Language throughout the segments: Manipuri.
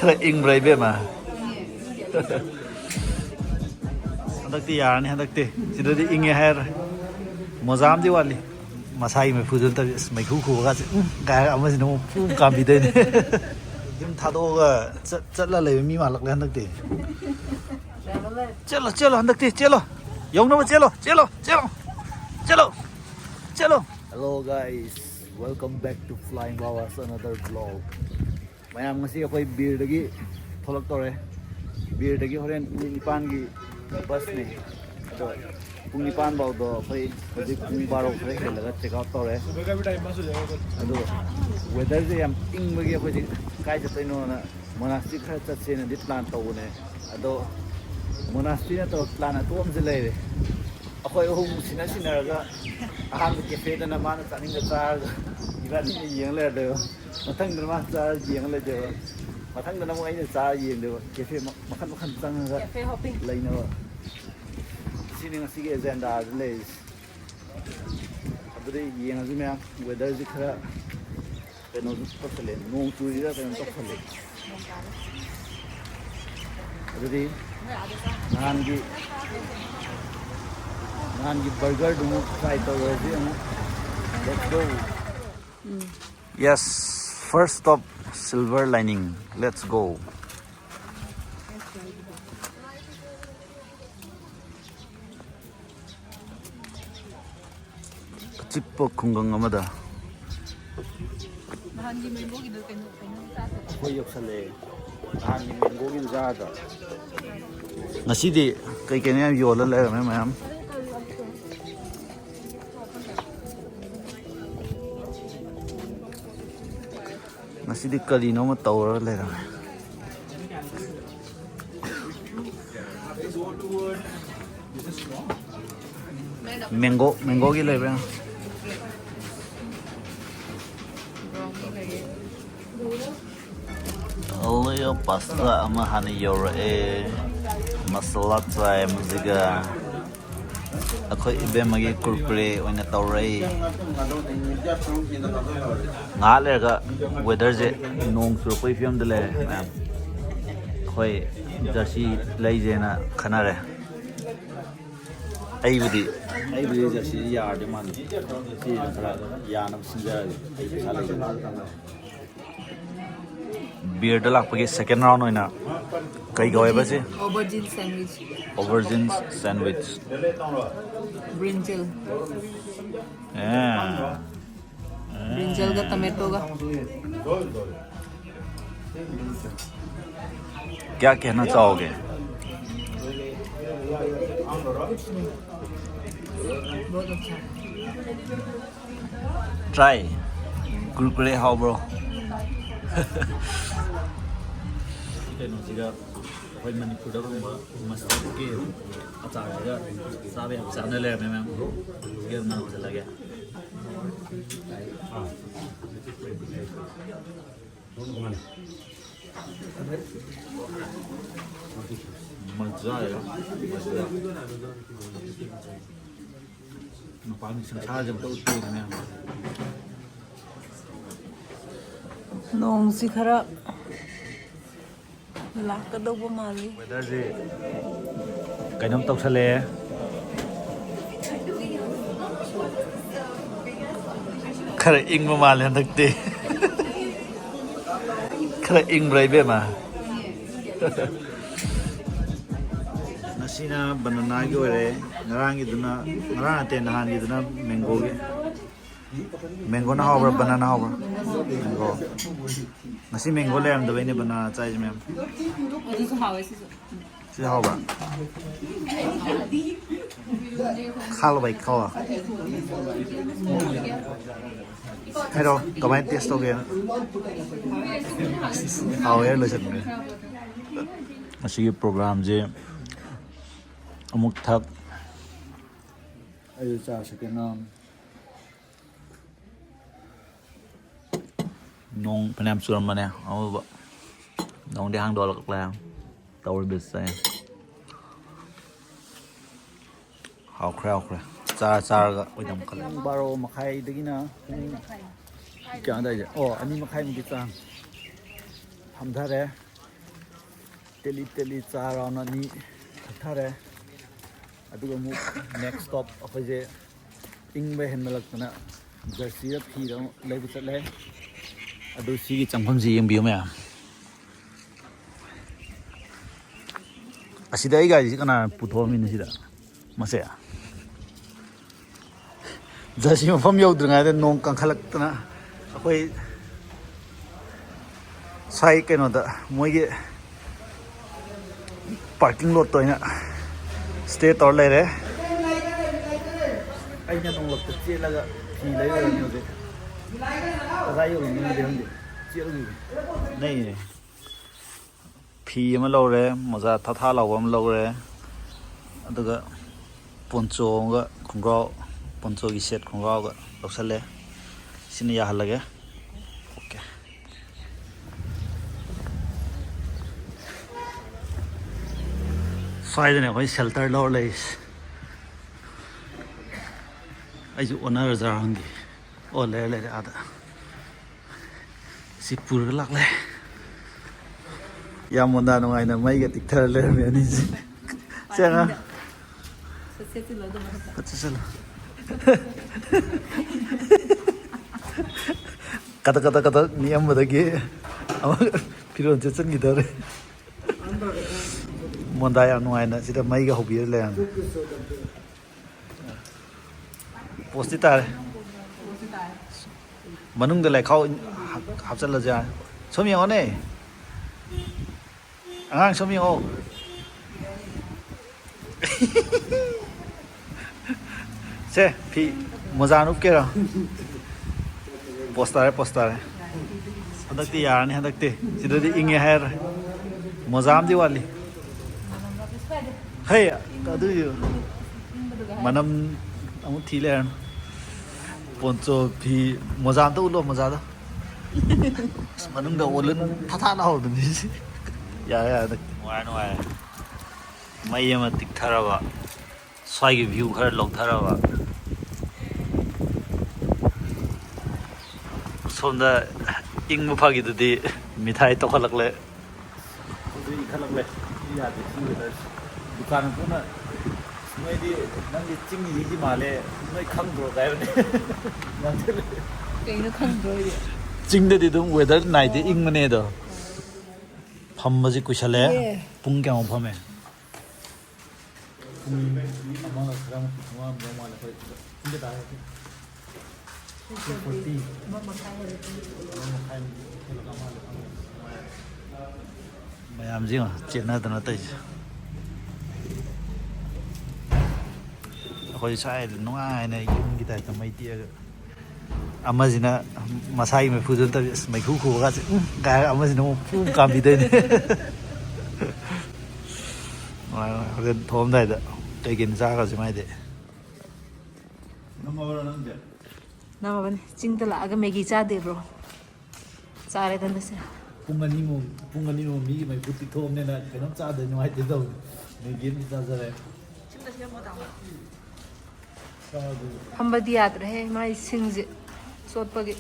खरा इंग्राय बेमा हंदक्ति यारनी हंदक्ति सिददि इंगे हायर मजाम दि वाली मसाई में फुदन तब मैखु खुगा गाय अमसिनो फु काबिदैने जिम थादोगा चला ले मी मालक हंदक्ति चलो चलो हंदक्ति चलो यौनबा चलो चलो चलो चलो चलो hello guys welcome back to Flying Flowers another blog ma'am ngasi akhoi bir dagi tholak tore bir dagi horen nipan gi bus ne ado pung nipan baw do akhoi hoji pung 12 khare khelaga check out tore subega bi time ma su jaga ado weather je yam ting bagi akhoi kai jatai no na monastic khara chatse na dit plan taw ne ado monastic na to plan atom je le akhoi hum sina sina ga aham cafe da na man chaning ga char ibani yeng le de mathang da ma char yeng le de mathang da na mo ai char yeng de cafe makhan makhan chang ga cafe hopping lai na sini ngasi ge agenda le adure yeng azu me weather ji khara peno to khale nong churi ra peno to khale adure nan gi burger do try to let's go yes first stop silver lining let's go chippo khungang amada Hangi mango gi do kenu ta khoi yok sale hangi mango gi ja da ngasidi kai kai ne yola le mayam Masih kali nama tower le rame. Mango gila ya. Allah ya pasta ama hani yore masala try muziga. Ako ibe magi kurkure oina taurai ngale ga weather je nong sur koi film de le ma'am khoi jasi lai je na khana re ai budi jasi yar de man si khara ya na sinja ai sale beer de lak pagi second round oina kai gawe ba se aubergine sandwich brinjal yeah brinjal ga tomato ga क्या कहना चाहोगे बहुत अच्छा try Kurkure how bro Hoy Manipur daw masjid ke acara ga sabe हम सामने ले रहे हैं ये ना हो चला गया मजा आया ना पानी से छा जब तो उठे हैं nong si khara lakadauba mali weather je kainom tawsale khara ingma male handakte khara ingrai be ma nasina banana gi ore ngarang gi duna ngarang ate nahan gi duna mango na hawra banana hawra mango nasi mango le am da bene banana chai mem adu so hawe si hawra khalo bai khawa hello kamai test ho gaya hawe lo chan asi program je amuk thak ayu cha sakena nong panam suram mana amu nong di hang dolak lang tawar besar hau kra char ga oidam kala baro makai dagina kya da je oh ani makai mi ta hamdare ꯇꯦꯂꯤ ꯇꯦꯂꯤ ꯆꯥ ꯔꯥꯎꯟ ꯑꯅꯤ ꯊꯛꯊꯔꯦ ꯑꯗꯨꯒ ꯑꯃꯨꯛ ꯅꯦꯛꯁ ꯁ꯭ꯇꯣꯞ ꯑꯩꯈꯣꯏꯁꯦ ꯏꯪꯕ ꯍꯦꯟꯃꯜꯂꯛꯇꯅ ꯖꯔꯁꯤꯗ ꯐꯤꯗ ꯑꯃꯨꯛ ꯂꯩꯕ ꯆꯠꯂꯦ ꯑꯗꯨ ꯁꯤꯒꯤ ꯆꯪꯐꯝꯁꯤ ꯌꯦꯡꯕꯤꯌꯨ ꯃꯌꯥꯝ ꯑꯁꯤꯗ ꯑꯩ ꯒꯥꯔꯤꯁꯤ ꯀꯅꯥꯅ ꯄꯨꯊꯣꯛꯑꯝꯃꯤꯅꯣ ꯁꯤꯗ ꯃꯁꯦ ꯖꯔꯁꯤ ꯃꯐꯝ ꯌꯧꯗ꯭ꯔꯤꯉꯩꯗ ꯅꯣꯡ ꯀꯟꯈꯠꯂꯛꯇꯅ ꯑꯩꯈꯣꯏ ꯁ꯭ꯋꯥꯏ ꯀꯩꯅꯣꯗ ꯃꯣꯏꯒꯤ ꯄꯥꯔꯀꯤꯡ ꯂꯣꯠꯇ ꯑꯣꯏꯅ ꯁ꯭ꯇꯦ ꯇꯧꯔ ꯂꯩꯔꯦ ꯑꯩꯅ ꯅꯣꯡꯂꯛꯇ ꯆꯦꯜꯂꯒ ꯐꯤ ꯂꯩꯔꯨꯔꯅꯤ ꯍꯧꯖꯤꯛ ꯀꯗꯥꯏ ꯌꯧꯔꯤꯅꯣꯗꯤ ꯈꯪꯗꯦ ꯆꯦꯜꯂꯨꯈꯤꯕꯅꯤ ꯅꯩꯅꯦ ꯐꯤ ꯑꯃ ꯂꯧꯔꯦ ꯃꯣꯖꯥ ꯊꯥꯊꯥ ꯂꯥꯎꯕ ꯑꯃ ꯂꯧꯔꯦ ꯑꯗꯨꯒ ꯄꯣꯟꯆꯣ ꯑꯃꯒ ꯈꯣꯡꯒ꯭ꯔꯥꯎ ꯄꯣꯟꯆꯣꯒꯤ ꯁꯦꯠ ꯈꯣꯡꯒ꯭ꯔꯥꯎꯒ ꯂꯧꯁꯜꯂꯦ ꯁꯤꯅ ꯌꯥꯍꯜꯂꯒꯦ ꯑꯣꯀꯦ ꯁ꯭ꯋꯥꯏꯗꯅꯦ ꯑꯩꯈꯣꯏ ꯁꯦꯜꯇꯔ ꯂꯧꯔ ꯂꯩꯔꯤꯁꯦ ꯑꯩꯁꯨ ꯑꯣꯟꯅꯔꯖꯥꯔ ꯈꯪꯗꯦ ꯑꯣ ꯂꯩꯔꯦ ꯂꯩꯔꯦ ꯑꯥꯗ ꯁꯤ ꯄꯨꯔꯒ ꯂꯥꯛꯂꯦ ꯌꯥꯝ ꯃꯣꯟꯗꯥ ꯅꯨꯡꯉꯥꯏꯅ ꯃꯩꯒ ꯇꯤꯛꯊꯔ ꯂꯩꯔꯝꯃꯦ ꯑꯅꯤꯁꯦ ꯁꯦ ꯑꯉꯥꯡ ꯆꯠꯁꯤꯜꯂꯣ ꯀꯇꯛ ꯀꯇꯛ ꯀꯇꯛ ꯅꯤꯛꯑꯝꯕꯗꯒꯤ ꯑꯃ ꯐꯤꯔꯣꯜ ꯆꯦꯠꯆꯟꯈꯤꯗꯧꯔꯦ ꯃꯣꯟꯗꯥ ꯌꯥꯝ ꯅꯨꯡꯉꯥꯏꯅ ꯁꯤꯗ ꯃꯩꯒ ꯍꯧꯕꯤꯔ ꯂꯩꯔꯝꯃꯦ ꯄꯣꯁꯇꯤ ꯇꯥꯔꯦ ꯃꯅꯨꯡꯗ ꯂꯩꯈꯥꯎ ꯍꯥꯞꯆꯜꯂꯁꯨ ꯌꯥꯔꯦ ꯁꯨꯝ ꯌꯦꯡꯉꯣꯅꯦ ꯑꯉꯥꯡ ꯁꯨꯝ ꯌꯦꯡꯉꯣ ꯁꯦ ꯐꯤ ꯃꯣꯖꯥ ꯅꯨꯞꯀꯦꯔꯣ ꯄꯣꯁ ꯇꯥꯔꯦ ꯍꯟꯗꯛꯇꯤ ꯌꯥꯔꯅꯤ ꯍꯟꯗꯛꯇꯤ ꯁꯤꯗꯗꯤ ꯏꯪꯉꯦ ꯍꯥꯏꯔꯔꯣꯏ ꯃꯣꯖꯥ ꯑꯃꯗꯤ ꯋꯥꯠꯂꯤ ꯍꯩ ꯑꯗꯨꯒꯤ ꯃꯅꯝ ꯑꯃꯨꯛ ꯊꯤ ꯂꯩꯔꯅꯤ ꯄꯣꯟꯆꯣ ꯐꯤ ꯃꯣꯖꯥ ꯑꯝꯇ ꯎꯠꯂꯣ ꯃꯣꯖꯥꯗꯣ ꯑꯁ ꯃꯅꯨꯡꯗ ꯑꯣꯜꯂꯟ ꯊꯥꯊꯥ ꯂꯥꯎꯍꯧꯗꯅꯤ ꯁꯤ ꯌꯥꯔꯦ ꯍꯟꯗꯛꯇꯤ ꯅꯨꯡꯉꯥꯏꯔꯦ ꯃꯩ ꯑꯃ ꯇꯤꯛꯊꯔꯕ ꯁ꯭ꯋꯥꯏꯒꯤ ꯚ꯭ꯌꯨ ꯈꯔ ꯂꯧꯊꯔꯕ ꯁꯣꯝꯗ ꯏꯪꯕ ꯐꯥꯒꯤꯗꯨꯗꯤ ꯃꯤꯊꯥꯏ ꯇꯧꯈꯠꯂꯛꯂꯦ ꯍꯧꯖꯤꯛ ꯏꯪꯈꯠꯂꯛꯂꯦ ꯌꯥꯗꯦ ꯗꯨꯀꯥꯟ ꯄꯨꯟꯅ ꯅꯣꯏꯗꯤ ꯅꯪꯗꯤ ꯆꯤꯡꯒꯤ ꯃꯥꯜꯂꯦ ꯅꯣꯏ ꯈꯪꯗ꯭ꯔꯣ ꯀꯥꯏꯕꯅꯦ ꯀꯩꯅꯣ ꯈꯪꯗ꯭ꯔꯣ ꯆꯤꯡꯗꯗꯤ ꯑꯗꯨꯝ ꯋꯦꯗꯔ ꯅꯥꯏꯗꯦ ꯏꯪꯕꯅꯦ ꯑꯗꯣ ꯐꯝꯕꯁꯤ ꯀꯨꯏꯁꯜꯂꯛꯑꯦ ꯄꯨꯡ ꯀꯌꯥꯃꯨꯛ ꯐꯝꯃꯦ ꯄꯨꯡ ꯑꯃꯒ ꯈꯔ ꯑꯃ ꯃꯥꯜꯂꯦ ꯑꯩꯈꯣꯏ ꯄꯨꯡ ꯀꯌꯥ ꯇꯥꯔꯦ 2:40 ꯃꯌꯥꯝꯁꯤ ꯆꯦꯟꯅꯗꯅ ꯇꯧꯔꯤꯁꯦ ꯑꯩꯈꯣꯏ ꯁ꯭ꯋꯥꯏꯗ ꯅꯨꯡꯉꯥꯏꯅ ꯌꯨꯝꯒꯤ ꯇꯥꯏꯞꯇ ꯃꯩ ꯇꯤꯛꯑꯒ ꯑꯃꯁꯤꯅ ꯃꯁꯥꯒꯤ ꯃꯩꯐꯨꯗꯨ ꯅꯠꯇꯕꯤ ꯑꯁ ꯃꯩꯈꯨ ꯈꯨꯕꯒꯁꯦ ꯀꯥꯏꯔꯒ ꯑꯃꯁꯤꯅ ꯑꯃꯨꯛ ꯐꯨ ꯀꯥꯝꯕꯤꯗꯣꯏꯅꯦ ꯍꯣꯔꯦꯟ ꯊꯣꯛꯑꯝꯗꯥꯏꯗ ꯀꯩꯀꯩꯅ ꯆꯥꯈ꯭ꯔꯁꯤ ꯃꯥꯏꯗꯤ ꯅꯝꯃꯕꯅꯤ ꯆꯤꯡꯗ ꯂꯥꯛꯑꯒ ꯃꯦꯒꯤ ꯆꯥꯗꯦꯕ꯭ꯔꯣ ꯆꯥꯔꯦꯗꯅ ꯁꯦ ꯄꯨꯡ ꯑꯅꯤꯃꯨꯛ ꯃꯤꯒꯤ ꯃꯩꯐꯨ ꯇꯤꯛꯊꯣꯛꯑꯕꯅꯤꯅ ꯀꯩꯅꯣꯝ ꯆꯥꯗ꯭ꯔꯗꯤ ꯅꯨꯡꯉꯥꯏꯇꯦ ꯇꯧꯕꯅꯤ ꯃꯦꯒꯤ ꯑꯃꯗꯤ ꯆꯥꯖꯔꯦ ꯐꯝꯕꯗꯤ ꯌꯥꯗ꯭ꯔꯦꯍꯦ ꯃꯥꯏ ꯁꯤꯡꯁꯦ ꯆꯣꯠꯄꯒꯤ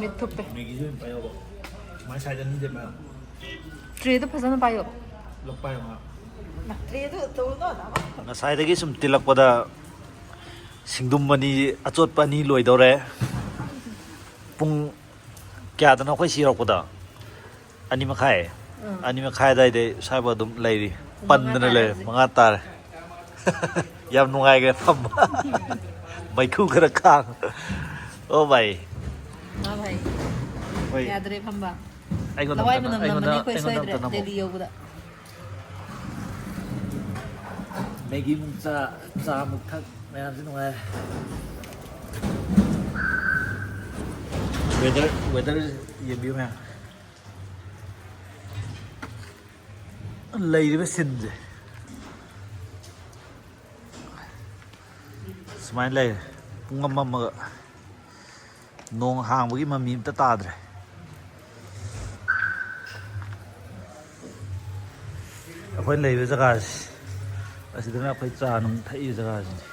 ꯃꯤꯠ ꯊꯨꯞꯄꯦ ꯃꯦꯒꯤꯁꯨ ꯑꯣꯏꯅ ꯄꯥꯏꯌꯣꯕ ꯁꯨꯃꯥꯏꯅ ꯁꯥꯏꯗ ꯑꯅꯤꯗꯤ ꯄꯥꯏꯌꯣ ꯇ꯭ꯔꯦꯗꯣ ꯐꯖꯅ ꯄꯥꯏꯌꯣ ꯄꯨꯂꯞ ꯄꯥꯏꯌꯣ ꯇ꯭ꯔꯦꯗꯣ ꯇꯧꯅꯣ ꯉꯁꯥꯏꯗꯒꯤ ꯁꯨꯝ ꯇꯤꯜꯂꯛꯄꯗ ꯁꯤꯡꯗꯨꯝ ꯑꯅꯤ ꯑꯆꯣꯠꯄ ꯑꯅꯤ ꯂꯣꯏꯗꯧꯔꯦ ꯄꯨꯡ ꯀꯌꯥꯗꯅꯣ ꯑꯩꯈꯣꯏ ꯁꯤ ꯌꯧꯔꯛꯄꯗ 2:30 ꯑꯗꯨꯋꯥꯏꯗꯩ ꯁ꯭ꯋꯥꯏꯐꯥꯎ ꯑꯗꯨꯝ ꯂꯩꯔꯤ ꯄꯟꯗꯅ ꯂꯩꯔꯦ 5 ꯇꯥꯔꯦ ꯌꯥꯝ ꯅꯨꯡꯉꯥꯏꯈ꯭ꯔꯦ ꯐꯝꯕ ꯃꯩꯈꯨ ꯈꯔ ꯈꯥꯡ ꯑꯣ ꯚꯥꯏ ꯍꯣꯏ ꯌꯥꯗ꯭ꯔꯦ ꯐꯝꯕ ꯑꯩꯉꯣꯟꯗ ꯂꯋꯥꯏ ꯃꯅꯝ ꯅꯝꯃꯅꯤ ꯑꯩꯈꯣꯏ ꯁꯣꯏꯗ꯭ꯔꯦ ꯑꯝꯇ ꯅꯝꯃꯣ ꯗꯦꯜꯂꯤ ꯌꯧꯕꯗ ꯃꯦꯒꯤ ꯃꯨꯛ ꯆꯥ ꯃꯨꯛ ꯊꯛ ꯃꯌꯥꯝꯁꯤ ꯅꯨꯡꯉꯥꯏꯔꯦ ꯋꯦꯗꯔ ꯌꯦꯡꯕꯤꯌꯨ ꯃꯌꯥꯝ ꯂꯩꯔꯤꯕ ꯁꯤꯟꯁꯦ ꯁꯨꯃꯥꯏꯅ ꯂꯩꯔꯦ ꯄꯨꯡ ꯑꯃꯒ ꯅꯣꯡ ꯍꯥꯡꯕꯒꯤ ꯃꯃꯤ ꯑꯝꯇ ꯇꯥꯗ꯭ꯔꯦ ꯑꯩꯈꯣꯏ ꯂꯩꯔꯤꯕ ꯖꯒꯥꯁꯤ ꯑꯁꯤꯗꯅ ꯑꯩꯈꯣꯏ ꯆꯥ ꯅꯨꯡ ꯊꯛꯏꯕ ꯖꯒꯥꯁꯤꯅꯤ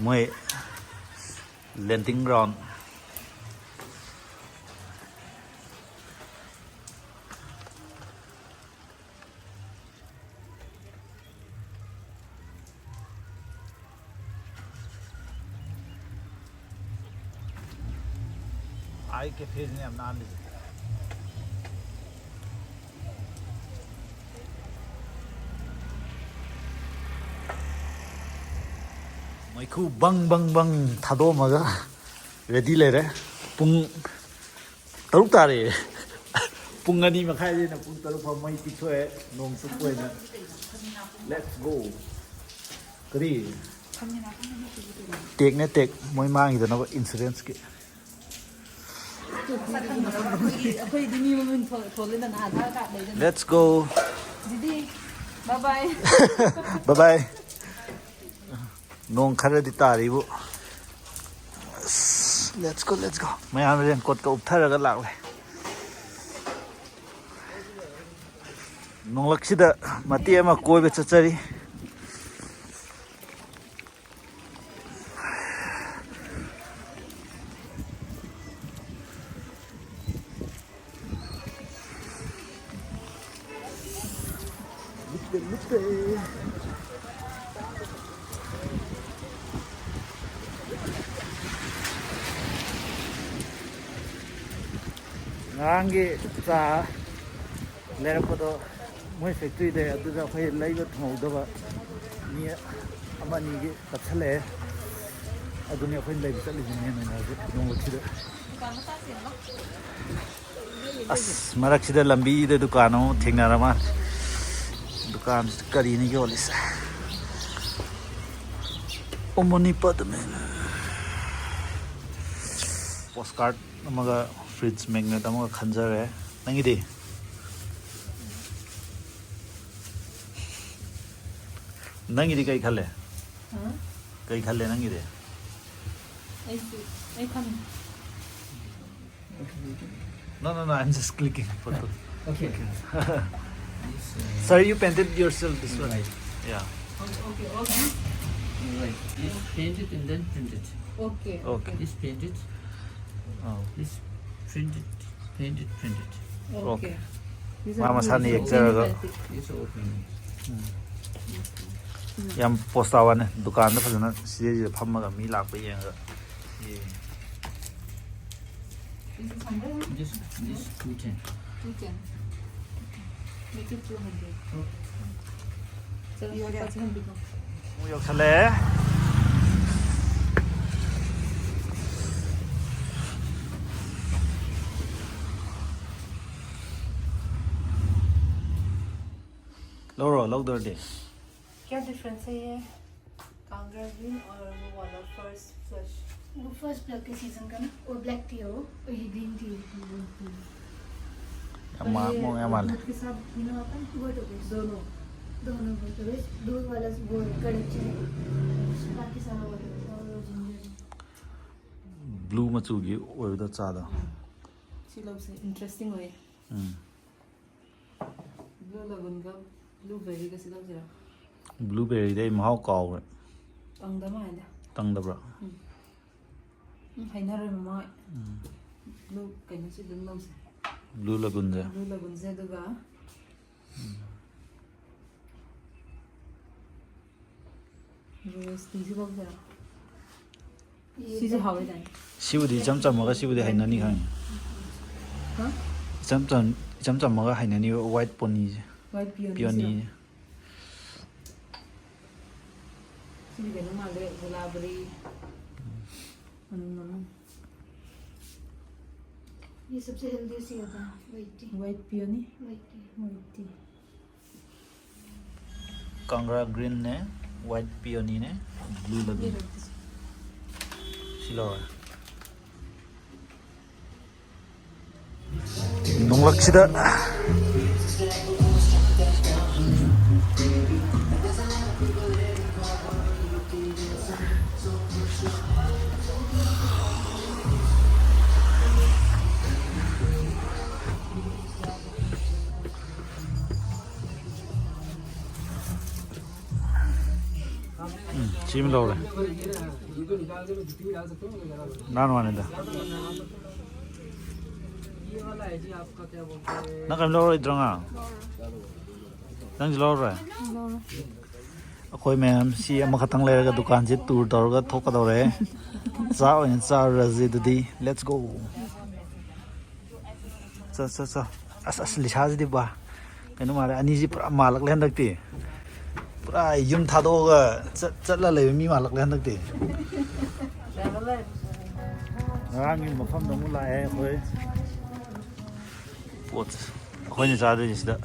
ꯃꯣꯏ landing ground. I के फेज में हम नाम ले मैखू बंग बंग बंग थादो मगा रेडी ले रहे पुंग तरुक तारे पुंग अनी मखाई ले ना पुंग तरुक फा मई तिखोए नोंग सुकोए ना let's go करी टेक ने टेक मोई मांगी दना इंश्योरेंस के Let's go. Didi, bye bye. Bye bye. Nong khare di tari bu. Let's go, let's go. Mayam ren kot ka upthar ga lak le. Nong laksida mati ama koi be chachari. Look there. Ngangi cha lera podo moi factory de aduda phai laiba thongdaba ni amani gi tathale aduni phai laiba chali ne na na nong chida as marak sida lambi de dukano thengna rama दुकान करी नहीं क्यों लिसा ओमनी पद में पोस्टकार्ड नमगा फ्रिज मैग्नेट नमगा खंजर है नंगी दे नंगी दे कई खले कई खले नंगी दे no I'm just clicking photo Okay. Sir, you painted yourself this one? Right. Yeah. Okay. Right. This painted and then printed. Okay. Okay. This painted. Oh. This printed. Painted. Printed. Okay. Mama sani ek jagah This opening. yam posta wane dukan da phajana sije phamma ga mi lak pa yenga ye This 210. Make it 200. चलो 500 को. mu yok sale loro logdor de क्या डिफरेंस है ये कांगड़ा ग्रीन और वो वाला फर्स्ट फ्लश वो फर्स्ट ब्लैक के सीजन का ना और ब्लैक टी हो और ये green tea amma mo yamal के साथ पीना होता है वो तो दोनों दोनों वो तो दूध वाला वो कड़क चाहिए बाकी सारा वो और ginger blue machu gi oy da cha da सी लोग से इंटरेस्टिंग हुए ब्लू लगन का ब्लूबेरी का सी लोग जरा blueberry dai mahau kaw तंगदा में आया tang da bra हाइना रे ममा ब्लू कहीं से दिन लोग से blue lagoon ja ब्लू लगन से दुगा रोज तीसी लोग जरा सीजे हावे जाए sibudi cham cham ma ga sibudi hainani khang हाँ cham cham ma ga hainani white pony white peony सीजे के ना माले गुलाबरी ये सबसे हेल्दी सी होता है white tea white peony white tea white T kangra green ne white peony ne blue ये lagoon रख दीजिए silo nonglak sida si में लो रहे नान वाने दा ये वाला है जी आपका क्या बोलते हैं ना कम लो रहे इधरंगा नंग लो रहे अकोई मैम सी अमा खतंग लेरगा दुकान से टूर तौरगा थोका दौरे चाओ इन चाओ रजी दुदी लेट्स गो चा अस लिसाज दी बा कनो मारे अनि जी पूरा मालक ले हंदकती पूरा युम थादोगा चटला ले मी मालक ले हंदकती रांगी मफम दमु लाए अकोई पोट अकोई ने चादे जिसदा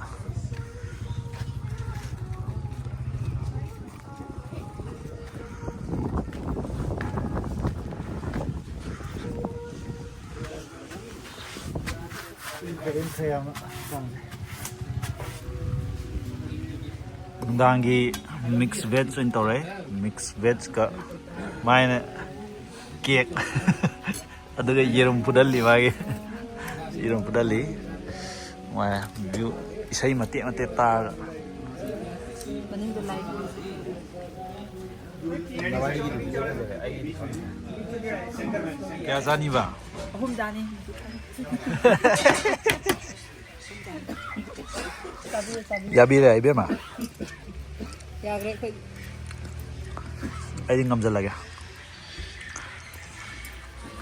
Dangi mixed veg intore mixed veg ka maine cake aduga yerum pudalli wage yerum pudalli ma view isai mate ta Panin the light. kya jani ba Ahum dani. yabi re ibe ma Ya great quick. ai ding ngamjal lage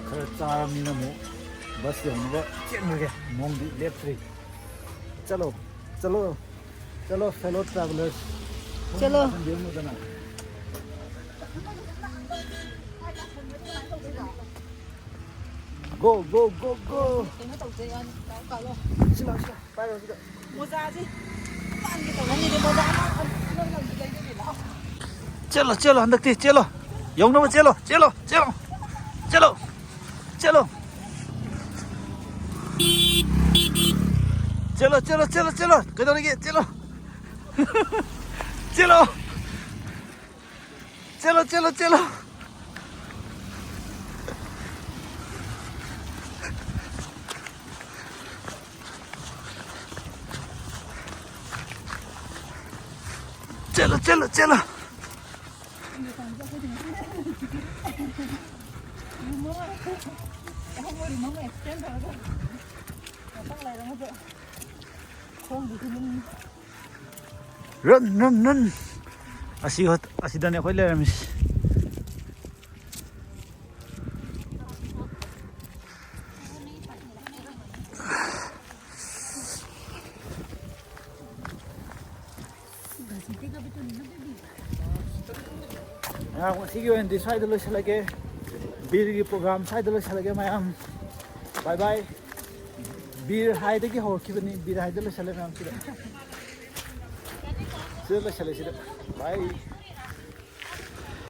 khara char mi na mo bas yong ba chen ge mong di left three chalo chalo chalo fellow travelers Chalo. go go go go Tingnan tawag sa yan. Kalo. sila tayo sila Moza si. Paan kita nani di moza ka. चलो चलो हंदकती चलो यौन में चलो चलो चलो चलो चलो चलो चलो चलो चलो कदम लगे चलो चलो चलो चलो चलो चलो चलो चलो run asidane akoy leramis sige hindi side lo salage beer program side lo salage mayam bye bye beer haide ki hor ki bani beer haide lo salage mayam sida sida lo salage sida bye